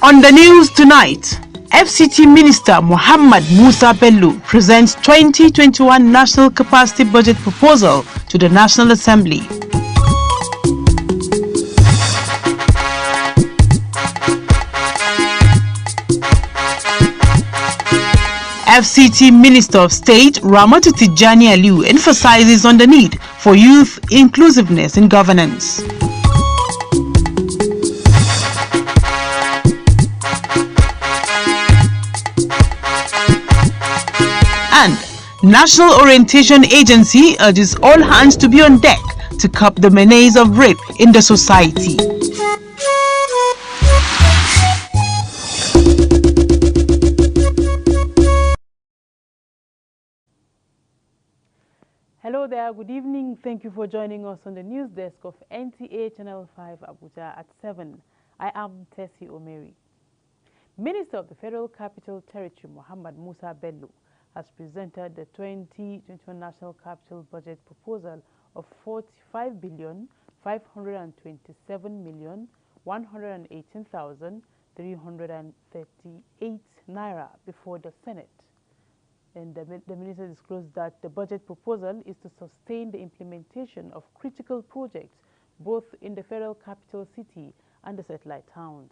On the news tonight, FCT Minister Muhammad Musa Bello presents 2021 National Capacity Budget Proposal to the National Assembly. FCT Minister of State Ramatu Tijani Aliu emphasizes on the need for youth inclusiveness in governance. And National Orientation Agency urges all hands to be on deck to curb the menace of rape in the society. Hello there, good evening. Thank you for joining us on the news desk of NTA Channel 5 Abuja at 7. I am Tessie Omeri. Minister of the Federal Capital Territory Muhammad Musa Bello has presented the 2021 National Capital Budget proposal of 45,527,118,338 naira before the Senate. And the minister disclosed that the budget proposal is to sustain the implementation of critical projects both in the federal capital city and the satellite towns.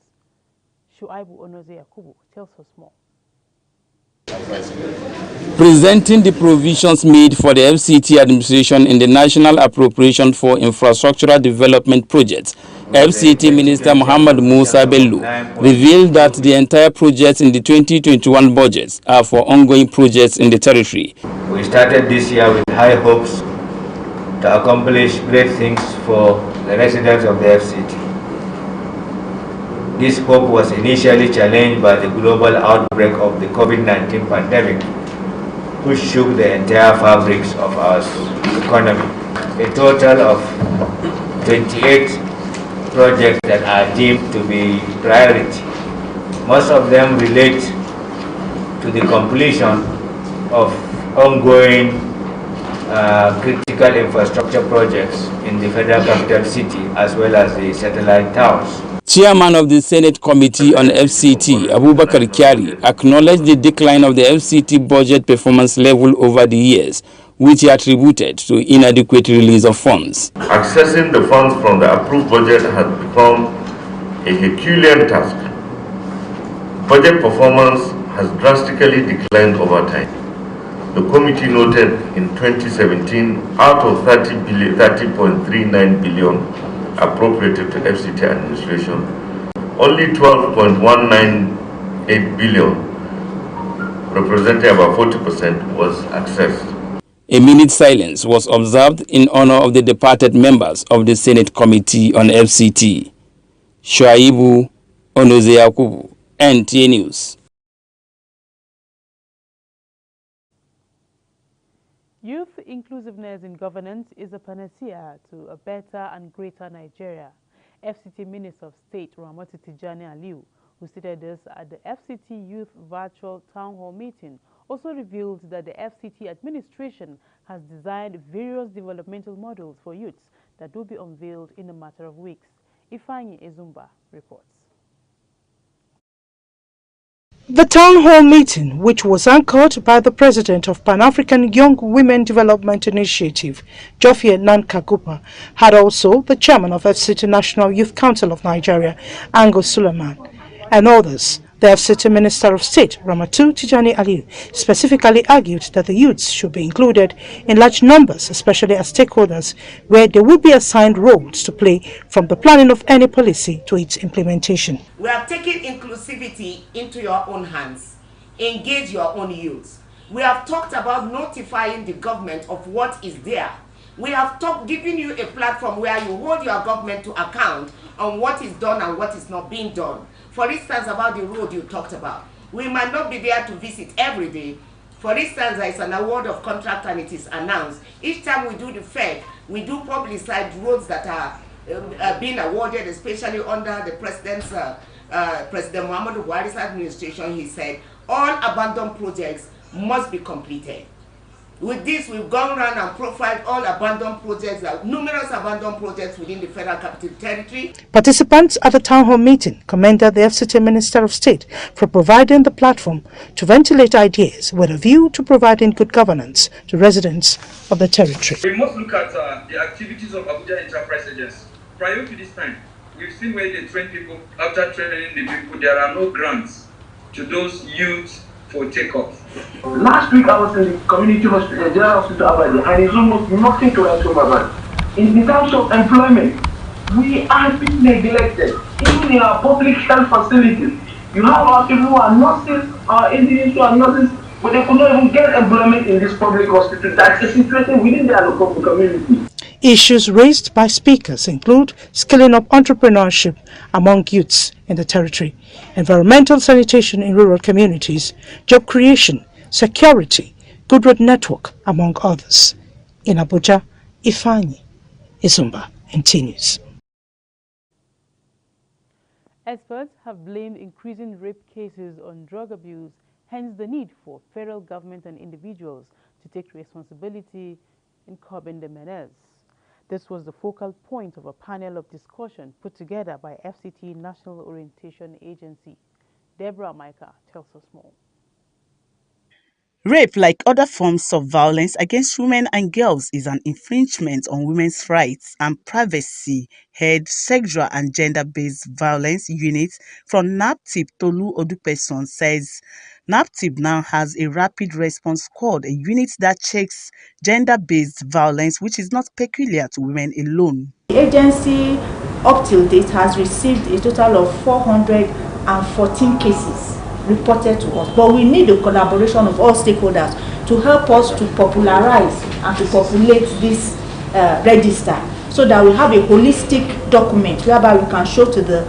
Shuaibu Onoze Yakubu tells us more. Presenting the provisions made for the FCT administration in the National Appropriation for Infrastructural Development Projects, FCT Minister Muhammad Musa Bello revealed that the entire projects in the 2021 budgets are for ongoing projects in the territory. We started this year with high hopes to accomplish great things for the residents of the FCT. This hope was initially challenged by the global outbreak of the COVID-19 pandemic, which shook the entire fabrics of our economy. A total of 28 projects that are deemed to be priority. Most of them relate to the completion of ongoing critical infrastructure projects in the Federal Capital City as well as the satellite towns. Chairman of the Senate Committee on FCT, Abubakar Kyari, acknowledged the decline of the FCT budget performance level over the years, which he attributed to inadequate release of funds. Accessing the funds from the approved budget has become a Herculean task. Budget performance has drastically declined over time. The committee noted in 2017, out of 30.39 billion appropriated to FCT administration, only 12.198 billion, representing about 40%, was accessed. A minute silence was observed in honor of the departed members of the Senate Committee on FCT. Shuaibu Onoze Yakubu, NTA News. Youth inclusiveness in governance is a panacea to a better and greater Nigeria. FCT Minister of State Ramatu Tijani Aliu, who stated this at the FCT Youth Virtual Town Hall meeting, also revealed that the FCT administration has designed various developmental models for youths that will be unveiled in a matter of weeks. Ifeanyi Ezumba reports. The town hall meeting, which was anchored by the president of Pan-African Young Women Development Initiative, Jofie Nankagupa, had also the chairman of FCT National Youth Council of Nigeria, Ango Suleiman, and others. The FCT Minister of State, Ramatu Tijani Aliu, specifically argued that the youths should be included in large numbers, especially as stakeholders, where they would be assigned roles to play from the planning of any policy to its implementation. We are taking inclusivity into your own hands. Engage your own youths. We have talked about notifying the government of what is there. We have giving you a platform where you hold your government to account on what is done and what is not being done. For instance, about the road you talked about. We might not be there to visit every day. For instance, there is an award of contract and it is announced. Each time we do the FED, we do publicize roads that are being awarded, especially under the President Muhammadu Buhari's administration. He said all abandoned projects must be completed. With this, we've gone around and profiled all abandoned projects, numerous abandoned projects within the Federal Capital Territory. Participants at the town hall meeting commended the FCT Minister of State for providing the platform to ventilate ideas with a view to providing good governance to residents of the territory. We must look at the activities of Abuja Enterprise Agency. Prior to this time, we've seen where they train people. After training the people, there are no grants to those youths for takeoff. Last week I was in the community hospital, general hospital Abuja, and it's almost nothing to write home about. In terms of employment, we are being neglected. Even in our public health facilities, you have our people who are nurses, our engineers who are nurses, but they could not even get employment in this public hospital. That's a situation within their local community. Issues raised by speakers include scaling up entrepreneurship among youths in the territory, environmental sanitation in rural communities, job creation, security, good road network, among others. In Abuja, Ifeanyi Izumba, NT News. Experts have blamed increasing rape cases on drug abuse, hence the need for federal government and individuals to take responsibility in curbing the menace. This was the focal point of a panel of discussion put together by FCT National Orientation Agency. Deborah Micah tells us more. Rape, like other forms of violence against women and girls, is an infringement on women's rights and privacy, head Sexual and Gender-Based Violence Unit from NAPTIP Tolu Odupeson says NAPTIP now has a rapid response squad, a unit that checks gender-based violence, which is not peculiar to women alone. The agency, up till date, has received a total of 414 cases reported to us, but we need the collaboration of all stakeholders to help us to popularize and to populate this register so that we have a holistic document whereby we can show to the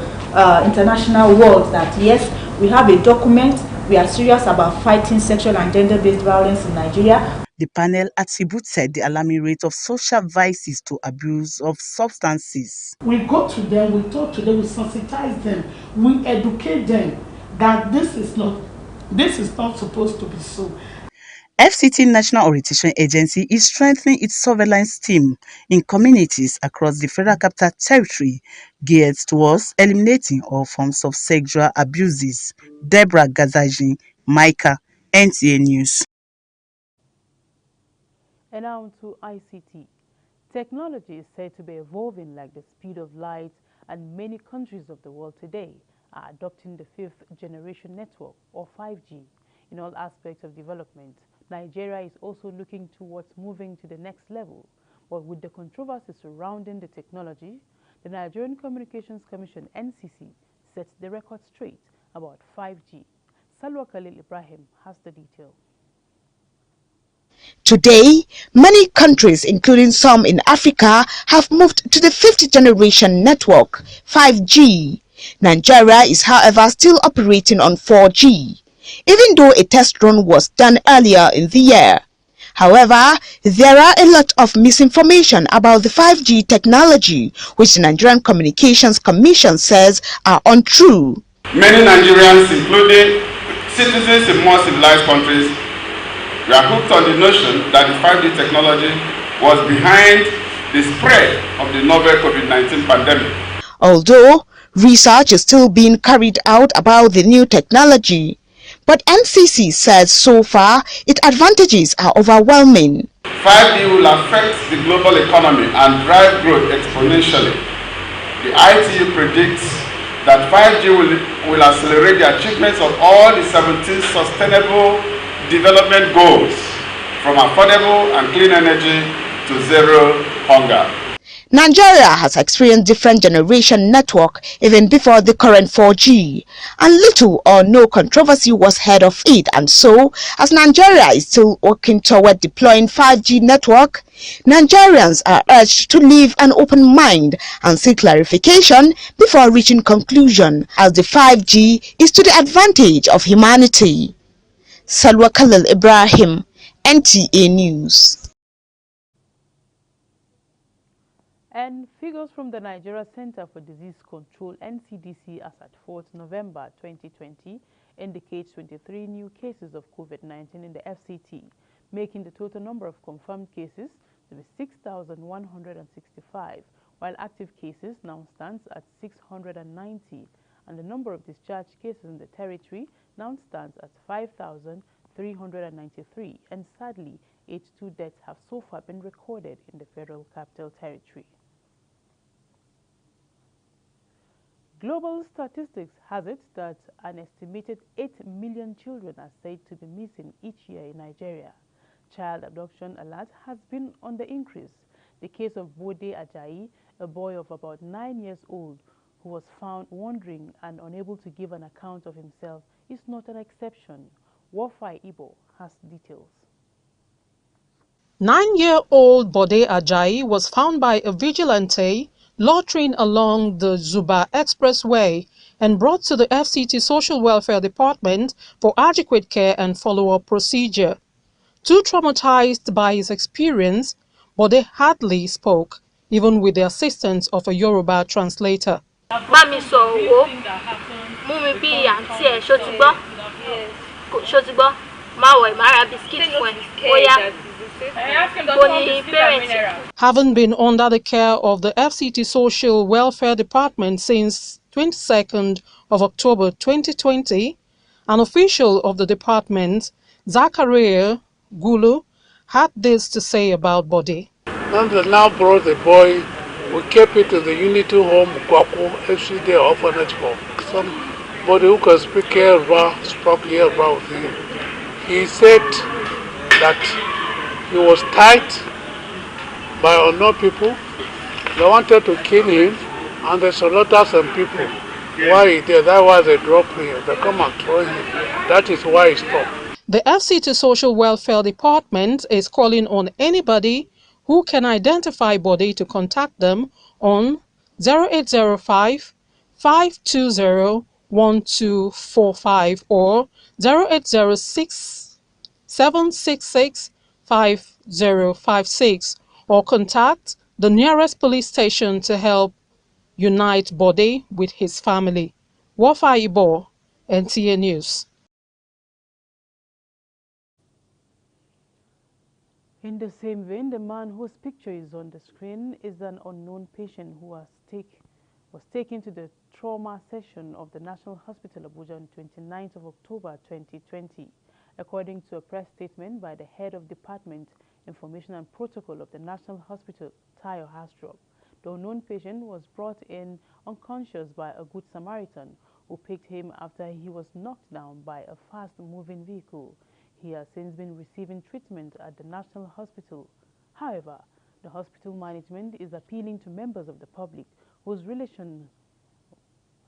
international world that yes, we have a document, we are serious about fighting sexual and gender-based violence in Nigeria. The panel attributed the alarming rate of social vices to abuse of substances. We go to them, we talk to them, we sensitize them, we educate them that this is not supposed to be so. FCT National Orientation Agency is strengthening its surveillance team in communities across the Federal Capital Territory geared towards eliminating all forms of sexual abuses. Deborah Gazaji, Micah, NTA News. And now to ICT. Technology is said to be evolving like the speed of light, and many countries of the world today are adopting the fifth generation network, or 5G. In all aspects of development, Nigeria is also looking towards moving to the next level. But with the controversy surrounding the technology, the Nigerian Communications Commission, NCC, sets the record straight about 5G. Salwa Khalil Ibrahim has the detail. Today, many countries, including some in Africa, have moved to the fifth generation network, 5G. Nigeria is, however, still operating on 4G, even though a test run was done earlier in the year. However, there are a lot of misinformation about the 5G technology, which the Nigerian Communications Commission says are untrue. Many Nigerians, including citizens in more civilized countries, we are hooked on the notion that the 5G technology was behind the spread of the novel COVID-19 pandemic. Although research is still being carried out about the new technology, but NCC says so far its advantages are overwhelming. 5G will affect the global economy and drive growth exponentially. The ITU predicts that 5G will accelerate the achievements of all the 17 sustainable development goals, from affordable and clean energy to zero hunger. Nigeria has experienced different generation network even before the current 4G, and little or no controversy was heard of it. And so, as Nigeria is still working toward deploying 5G network, Nigerians are urged to leave an open mind and seek clarification before reaching conclusion, as the 5G is to the advantage of humanity. Salwa Khalil Ibrahim, NTA News. And figures from the Nigeria Center for Disease Control, NCDC, as at 4th November 2020, indicates 23 new cases of COVID-19 in the FCT, making the total number of confirmed cases to be 6,165, while active cases now stands at 690, and the number of discharged cases in the territory now stands at 5,393, and sadly, 82 deaths have so far been recorded in the Federal Capital Territory. Global statistics has it that an estimated 8 million children are said to be missing each year in Nigeria. Child abduction alert has been on the increase. The case of Bode Ajayi, a boy of about 9 years old, who was found wandering and unable to give an account of himself, is not an exception. Wofai Ibo has details. 9-year-old Bode Ajayi was found by a vigilante loitering along the Zuba Expressway and brought to the FCT Social Welfare Department for adequate care and follow-up procedure. Too traumatized by his experience, Bode hardly spoke, even with the assistance of a Yoruba translator. Having been under the care of the FCT Social Welfare Department since 22nd of October 2020, an official of the department, Zachariah Gulu, had this to say about Bode. Now brought the boy, we kept it in the Unity Home, Kwaku, FCD orphanage for somebody who can speak Yoruba, spoke Yoruba with him. He said that he was tied by unknown people. They wanted to kill him, and they slaughtered some people. Why he did that was they dropped him. They come and throw him. That is why he stopped. The FCT Social Welfare Department is calling on anybody who can identify Bode to contact them on 0805 520 1245 or 0806 766 5056, or contact the nearest police station to help unite Bode with his family. Wofai Ibo, NTA News. In the same vein, the man whose picture is on the screen is an unknown patient who was taken to the trauma session of the National Hospital Abuja on 29th of October 2020. According to a press statement by the head of Department, Information and Protocol of the National Hospital, Tayo Hastrop, the unknown patient was brought in unconscious by a Good Samaritan who picked him after he was knocked down by a fast-moving vehicle. He has since been receiving treatment at the National Hospital. However, the hospital management is appealing to members of the public whose relation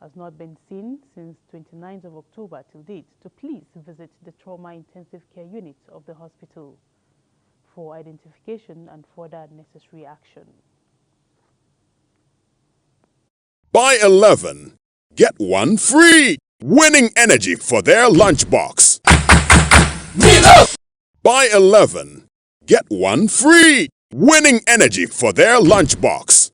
has not been seen since 29th of October till date to please visit the trauma intensive care unit of the hospital for identification and further necessary action. Buy 11, get 1 free. Winning energy for their lunchbox. Buy 11, get 1 free. Winning energy for their lunchbox.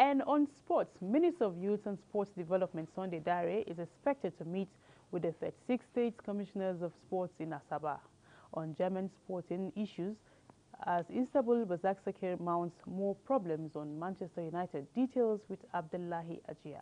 And on sports, Minister of Youth and Sports Development Sunday Dare is expected to meet with the 36 state commissioners of sports in Asaba on German sporting issues as Istanbul Basaksehir mounts more problems on Manchester United. Details with Abdullahi Ajia.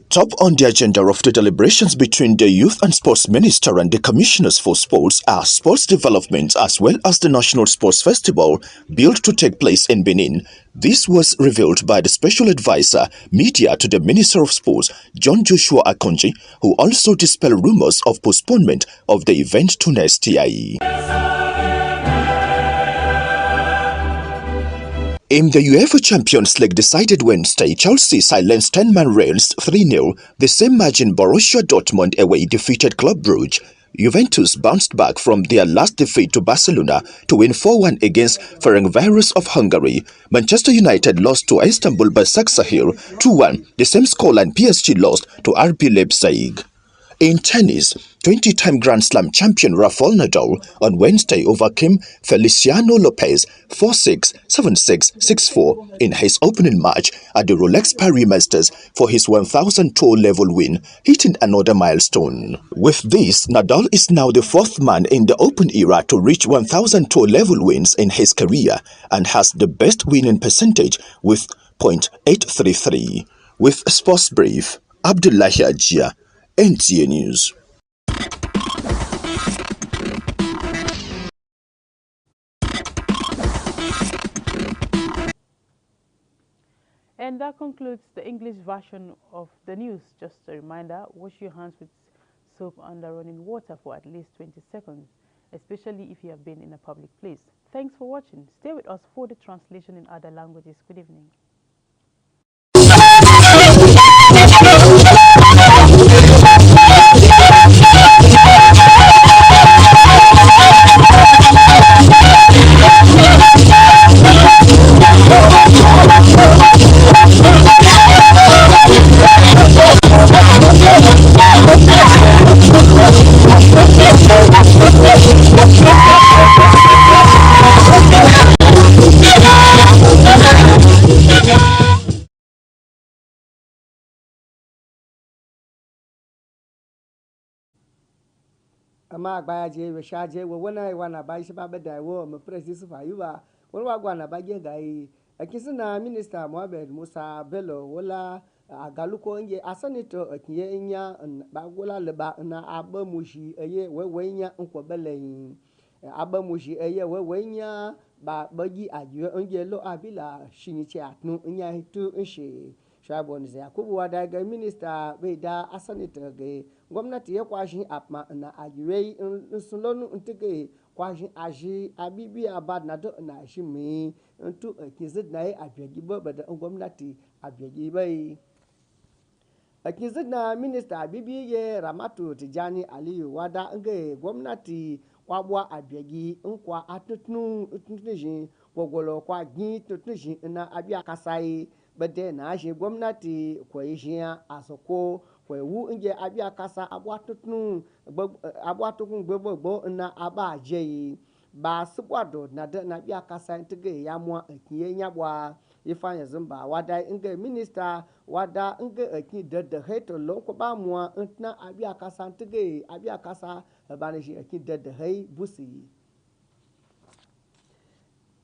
Top on the agenda of the deliberations between the Youth and Sports Minister and the Commissioners for Sports are sports development as well as the National Sports Festival billed to take place in Benin. This was revealed by the Special Advisor, Media to the Minister of Sports, John Joshua Akonji, who also dispelled rumors of postponement of the event to next year. In the UEFA Champions League decided Wednesday, Chelsea silenced 10-man Rennes 3-0, the same margin Borussia Dortmund away defeated Club Brugge. Juventus bounced back from their last defeat to Barcelona to win 4-1 against Ferencváros of Hungary. Manchester United lost to Istanbul Başakşehir 2-1, the same scoreline PSG lost to RB Leipzig. In tennis, 20-time Grand Slam champion Rafael Nadal on Wednesday overcame Feliciano Lopez 4-6, 7-6, 6-4 in his opening match at the Rolex Paris Masters for his 1,000 tour level win, hitting another milestone. With this, Nadal is now the fourth man in the Open era to reach 1,000 tour level wins in his career and has the best winning percentage with .833. With Sports Brief, Abdullahi Ajia, NTA News. And that concludes the English version of the news. Just a reminder, wash your hands with soap under running water for at least 20 seconds, especially if you have been in a public place. Thanks for watching. Stay with us for the translation in other languages. Good evening. ama agbaje we shaje we wona wana ba shi ba bada wo mu president fa yuba won wa gwana ba ge gai akisina minister Mohammed Musa Bello wala agaluko nge asanito akiye nya ba gola le ba na abamushi eye we wenya nko belen abamushi eye we wenya ba bagi ajiwe nge lo abila shinyiche atnu nya hitu nshi shabon zai yakubu wada ga minista bai da asanita ga gwamnati ya kwashi apma na ajiwei sulonu ntige kwashi aji abibi abad na do na shi mi ntu kizid na yi abiyagi ba da gwamnati abiyagi bai akizid na minista abibi ye Ramatu Tijani Aliyu wada nga gwamnati kwabwa abiyagi nkwa atutnu tunji gogolo kwa gi tunji na abiya kasai bade na shi gwamnati kwai shi a soko kwai wu inge abiya kasa abwatukun gbogbo na aba jeyi ba su kwado na da na biya kasa intige ya mu akiye nyabwa ifanya zumba wada inge minista wada inge aki da heto lonko ba mu na abiya kasa intige abiya kasa ba ne shi aki da hai busi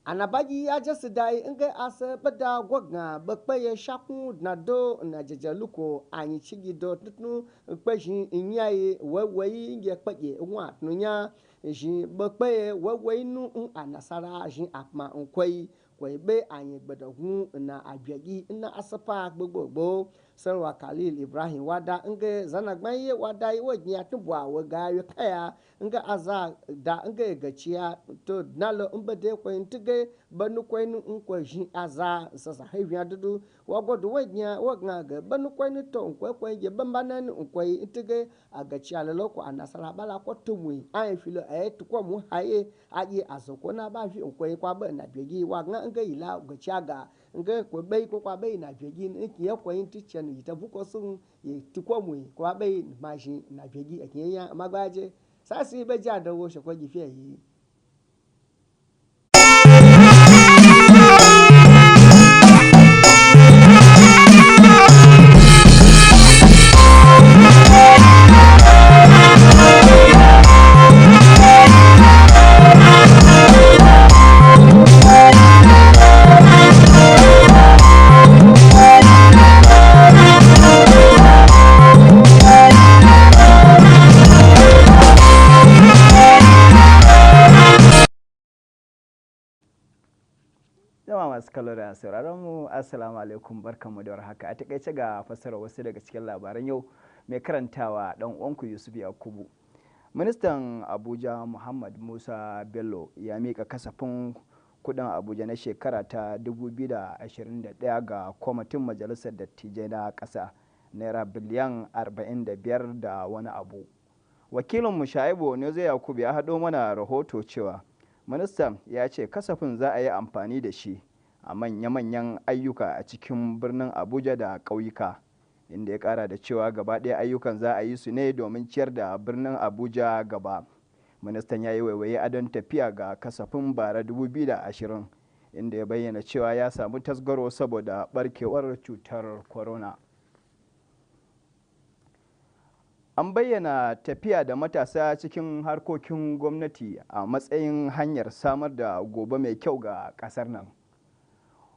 anabaji ya jasu dai inga asa bada gwagna bakpaye shaku na do na jajaluko anyi chigi do tutnu kpashi inyaye weweyi nge kpaye nwa nunya ji bakpaye weweyi nu anasara ji apma nkwai kwai be anyi gbadahu na abiagi na asapa gbogbo sarwa Khalil Ibrahim wada inga zanagbaye wada yi wajin ya tubwa waga kaya inga aza da inga gaciya to nalo mbade kwai ntige banu kwenu nkwaji aza sasa haiya dudu wagodu wajnya wagna ga banu kwenu to nkwa je bambana nkwai ntige agaci alalo ko anasara bala ko tumui ai filo tukwa mu haye aje asoko na ba fi nkwai kwa ba na begi wagna nga ila gaci aga nga ko bai ko kwa bai na begi nki ya kwai tichen ita buko sun ye tukwa mu kwa bai mashi na begi akinya magbaje sasi be ja da wo shako gife yi Jama'a masu kallo da sauraron mu assalamu alaikum barkanmu da warhaka a takaice ga fassara wasu daga cikin labaran yau mai karantawa dan uwanku Yusuf Yakubu. Ministan Abuja Muhammad Musa Bello ya mika kasafin kudin Abuja na shekara ta 2021 ga kwamitin majalisar dattijai na ƙasa naira biliyan 45 da wani abu Wakilin Mushaibu ne zai Yakubu ya haɗo mana rahoto cewa ministan ya ce kasafin za a yi amfani da shi a manya-manyan ayyuka a cikin birnin Abuja da ƙauyuka, inda ya ƙara da cewa gaba ɗaya ayyukan za a yi su ne domin ciyar da birnin Abuja gaba. Ministan ya yi waiwaye adon tafiya ga kasafin bara 2020, inda ya bayyana cewa ya samu tasgaro saboda barkewar cutar corona. An bayyana tafiya da matasa cikin harkokin gwamnati a matsayin hanyar samar da gobe mai kyau ga ƙasar nan.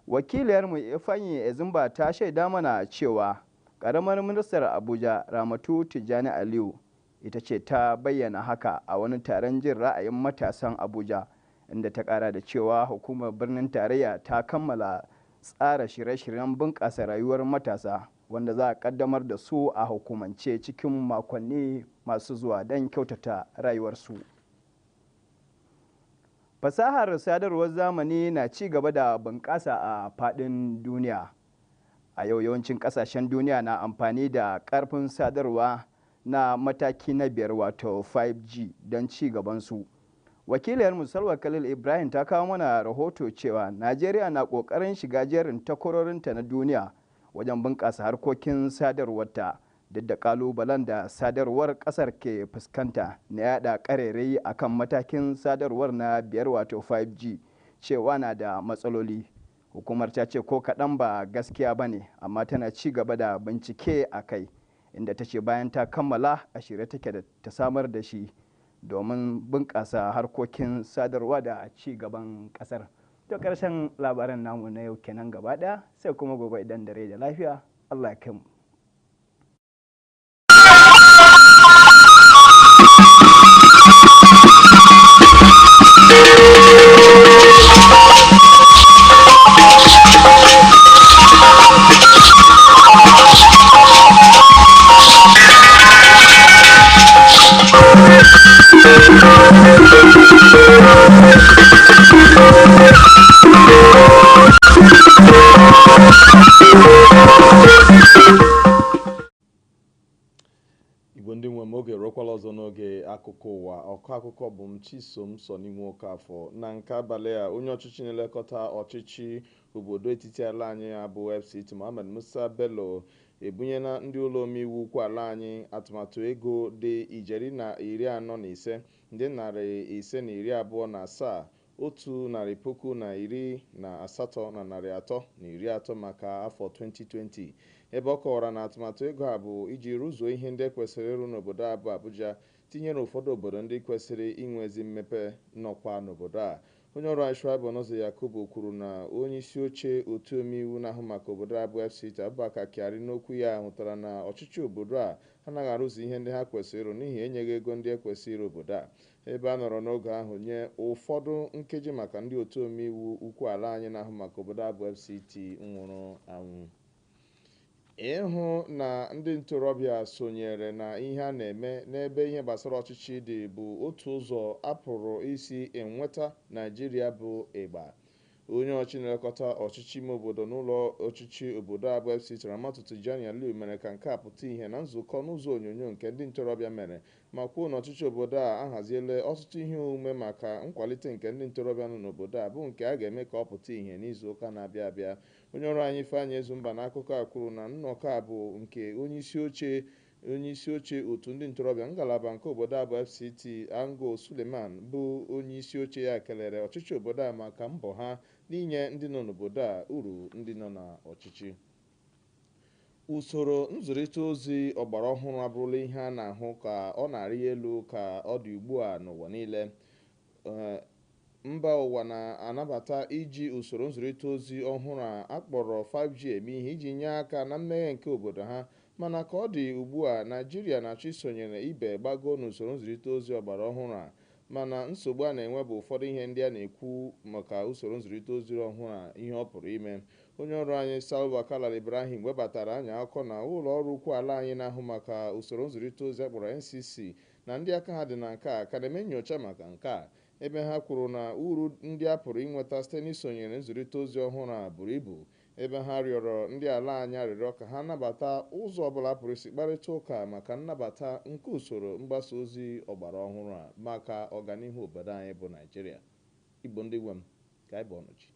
Wakiliyarmu Ifanyi Ezimba ta shaida mana cewa ƙaramar ministar Abuja Ramatu Tijjani Aliyu ita ce ta bayyana haka a wani taron jin ra'ayin matasan Abuja, inda ta ƙara da cewa hukumar birnin tarayya ta kammala tsara shirye-shiryen bunƙasa rayuwar matasa wanda za a ƙaddamar da su a hukumance cikin makonni masu zuwa don kyautata rayuwarsu. Fasahar sadarwar zamani na ci gaba da bunƙasa a faɗin duniya. A yau yawancin ƙasashen duniya na amfani da ƙarfin sadarwa na mataki na 5 wato 5G don ci gabansu. Wakiliyar Musalwa Khalil Ibrahim ta kawo mana rahoto cewa Najeriya na ƙoƙarin shiga jerin takwarorinta na duniya wajen bunƙasa harkokin sadarwarta, duk da ƙalubalen da sadarwar ƙasar ke fuskanta na yada ƙarairayi akan matakin sadarwar na 5 wato 5G cewa na da matsaloli. Hukumar ta ce ko kaɗan ba gaskiya ba ne, amma tana ci gaba da bincike a kai, inda ta ce bayan ta kammala a shirye take da ta samar da shi domin bunƙasa harkokin sadarwa da ci gaban ƙasar. To ƙarshen labaran namu na yau kenan gaba ɗaya, sai kuma gobe idan da rai da lafiya, Allah ya kai mu. Igbo ndị nwe m oge eruokwala ọzọ n'oge akụkọ ụwa. Ọkọ akụkọ bụ m Chisom Sonimwe Okafọ. Na nke abalị a, onye ọchịchị na-elekọta ọchịchị obodo etiti ala anyị abụ FCT Mohammed Musa Bello ebunyela ndị ụlọ omeiwu ukwu ala anyị atụmatụ ego dị ijeri na 45 ndị 527 1,118,330 maka afọ 2020, ebe ọ kọwara na atụmatụ ego a bụ iji rụzuo ihe ndị kwesịrị ịrụ n'obodo a bụ Abuja, tinyere ụfọdụ obodo ndị kwesịrị inwezi mmepe nọkwa n'obodo a. Onye ọrụ Aishuabu Onozo Yakubu kwuru na onye isi oche otu omeiwu na-ahụ maka obodo a bụ FCT Abubakar Kyari n'okwu ya hụtara na ọchịchị obodo a anaghị arụzi ihe ndị ha kwesịrị ịrụ n'ihi enyeghị ego ndị ekwesịrị ịrụ obodo a, ebe a nọrọ n'oge ahụ nye ụfọdụ nkeji maka ndị otu omeiwu ukwu ala anyị na-ahụ maka obodo a bụ FCT nwụrụ anwụ. Ịhụ na ndị ntorobịa sonyere na ihe a na-eme n'ebe ihe gbasara ọchịchị dị bụ otu ụzọ apụrụ isi enweta Naijiria bụ ịgba. Onye ọchịchị na-elekọta ọchịchị ime obodo n'ụlọ ọchịchị obodo a bụ FCT Ramatu Tijjani Aliyu mere ka nke a pụta ihe na nzukọ n'ụzọ onyonyo nke ndị ntorobịa mere, ma kwuo na ọchịchị obodo a ahaziela ọtụtụ ihe omume maka nkwalite nke ndị ntorobịa nọ n'obodo a bụ nke a ga-eme ka ọ pụta ihe n'izu ụka na-abịa abịa. Onye ọrụ anyị Ifeanyị Ezumba n'akụkọ a kwuru na nnọkọ a bụ nke onye isi oche otu ndị ntorobịa ngalaba nke obodo a bụ FCT Ango Suleman bụ onye isi oche ya kelere ọchịchị obodo a maka mbọ ha n'inye ndị nọ n'obodo a uru ndị nọ n'ọchịchị. Usoro nzirịta ozi ọgbara ọhụrụ abụrụla ihe a na-ahụ ka ọ na-arị elu ka ọ dị ugbu a n'ụwa niile. Mba ụwa na-anabata iji usoro nzirịta ozi ọhụrụ a kpọrọ 5G eme ihe iji nye aka na mmeghe nke obodo ha, mana ka ọ dị ugbu a Naijiria na-achọ isonyere ibe gbago n'usoro nzirịta ozi ọgbara ọhụrụ a, mana nsogbu a na-enwe bụ ụfọdụ ihe ndị a na-ekwu maka usoro nzirịta ozi ọhụrụ a ihe ọ pụrụ ime. Onye ọrụ anyị Salwa Kalal Ibrahim webatara anya akọ na ụlọ ọrụ ukwu ala anyị na-ahụ maka usoro nzirịta ozi akpọrọ NCC na ndị aka ha dị na nke a ka na-eme nnyocha maka nke a, ebe ha kwuru na uru ndị a pụrụ inweta site n'isonyere nzirịta ozi ọhụrụ a buru ibu, ebe ha rịọrọ ndị ala anyị arịrịọ ka ha nabata ụzọ ọbụla pụrụ isi kparịta ụka maka nnabata nke usoro mgbasa ozi ọgbara ọhụrụ a maka ọganihu obodo anyị bụ Naịjirịa. Igbo ndị nwe m, ka anyị bụ ọnụchi.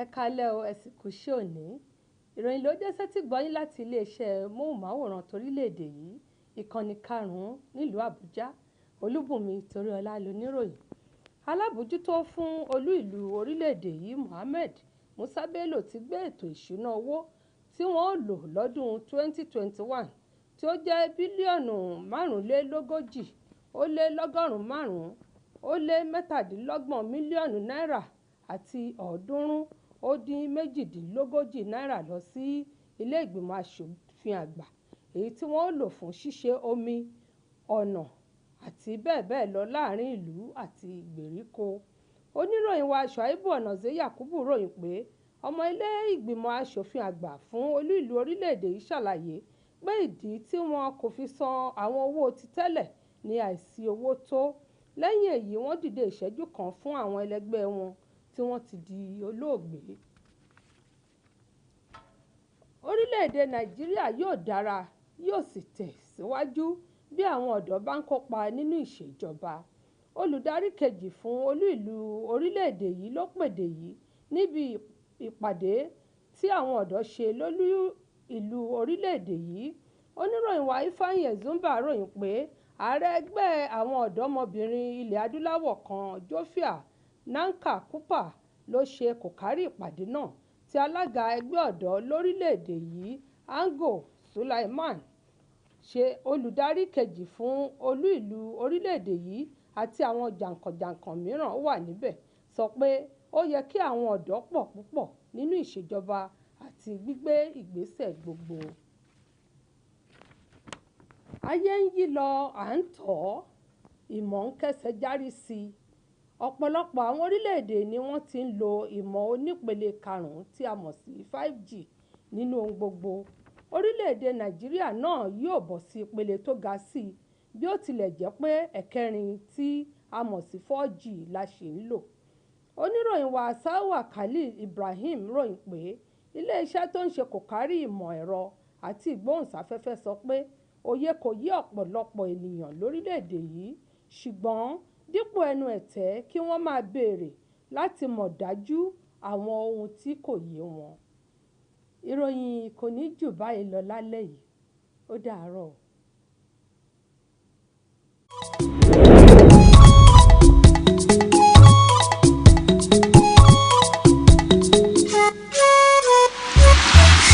Ẹ kálẹ́ o, ẹ sì kú iṣẹ́ òní. Ìròyìn ló dé sétí gbọ́yìn láti iléeṣẹ́ móhùnmáwòrán torílẹ̀-èdè yìí, ìkànnì 5 nílùú Àbújá. Olúbùnmi Toríọlá lóníròyìn. Alábòójútó fún olú ìlú orílẹ̀-èdè yìí Mohammed Musa Bello ti gbé ètò ìṣúná owó tí wọ́n lò lọ́dún 2021 tí ó jẹ́ bílíọ̀nù 5,105,000 mílíọ̀nù náírà àti 338 náírà lọ sí ilé ìgbìmọ̀ aṣòfin àgbà, èyí tí wọ́n lò fún ṣíṣe omi, ọ̀nà àti bẹ́ẹ̀ bẹ́ẹ̀ lọ láàrin ìlú àti ìgbèríko. Oníròyìn wa Ṣùáìbù Ọ̀nàzé Yakubu ròyìn pé ọmọ ilé ìgbìmọ̀ aṣòfin àgbà fún olú ìlú orílẹ̀-èdè yìí ṣàlàyé pé ìdí tí wọn kò fi san àwọn owó ti tẹ́lẹ̀ ní àìsí owó tó. Lẹ́yìn èyí, wọ́n dìde ìṣẹ́jú kan fún àwọn ẹlẹgbẹ́ wọn tí wọ́n ti di olóògbé. Orílẹ̀-èdè Nàìjíríà yóò dára yóò sì tẹ̀síwájú bí àwọn ọ̀dọ́ bá ń kópa nínú ìṣèjọba. Olùdarí kejì fún olú ìlú orílẹ̀-èdè yìí ló pèdè yìí níbi ìpàdé tí àwọn ọ̀dọ́ ṣe lólú ìlú orílẹ̀-èdè yìí. Oníròyìn wa Ifeanyi Ezumba ròyìn pé ààrẹ ẹgbẹ́ àwọn ọ̀dọ́mọbìnrin ilẹ̀ adúláwọ̀ kan Jophia Nanka Kupa ló ṣe kòkárí ìpàdé náà, tí alága ẹgbẹ́ ọ̀dọ́ lórílẹ̀-èdè yìí Ango Sulaiman ṣe olùdarí kejì fún olú ìlú orílẹ̀-èdè yìí àti àwọn jàǹkànjàǹkàn mìíràn wà níbẹ̀, sọ pé ó yẹ kí àwọn ọ̀dọ́ pọ̀ púpọ̀ nínú ìṣèjọba àti gbígbé ìgbésẹ̀ gbogbo. Ayé ń yí lọ, à ń tọ̀ ọ́, ìmọ̀ ń kẹ́sẹ̀ járí sí i. Ọ̀pọ̀lọpọ̀ àwọn orílẹ̀-èdè ni wọ́n ti ń lo ìmọ̀ onípele 5 tí a mọ̀ sí 5G nínú ohun gbogbo. Orílẹ̀-èdè Nàìjíríà náà yóò bọ́ sí ìpele tó ga sí i, bí ó tilẹ̀ jẹ́ pé ẹ̀kẹrin tí a mọ̀ sí 4G la ṣì ń lò. Oníròyìn wa Salwa Khalil Ibrahim ròyìn pé ilé-iṣẹ́ tó ń ṣe kòkárí ìmọ̀ ẹ̀rọ àti ìgbóhùnsáfẹ́fẹ́ sọ pé òye kò yé ọ̀pọ̀lọpọ̀ ènìyàn lórílẹ̀-èdè yìí, ṣùgbọ́n dípò ẹnu ẹ̀tẹ́ kí wọ́n máa béèrè láti mọ̀ dájú àwọn ohun tí kò yé wọn. Ìròyìn kò ní jù báyìí lọ lálẹ́ yìí. Ó dàárọ̀.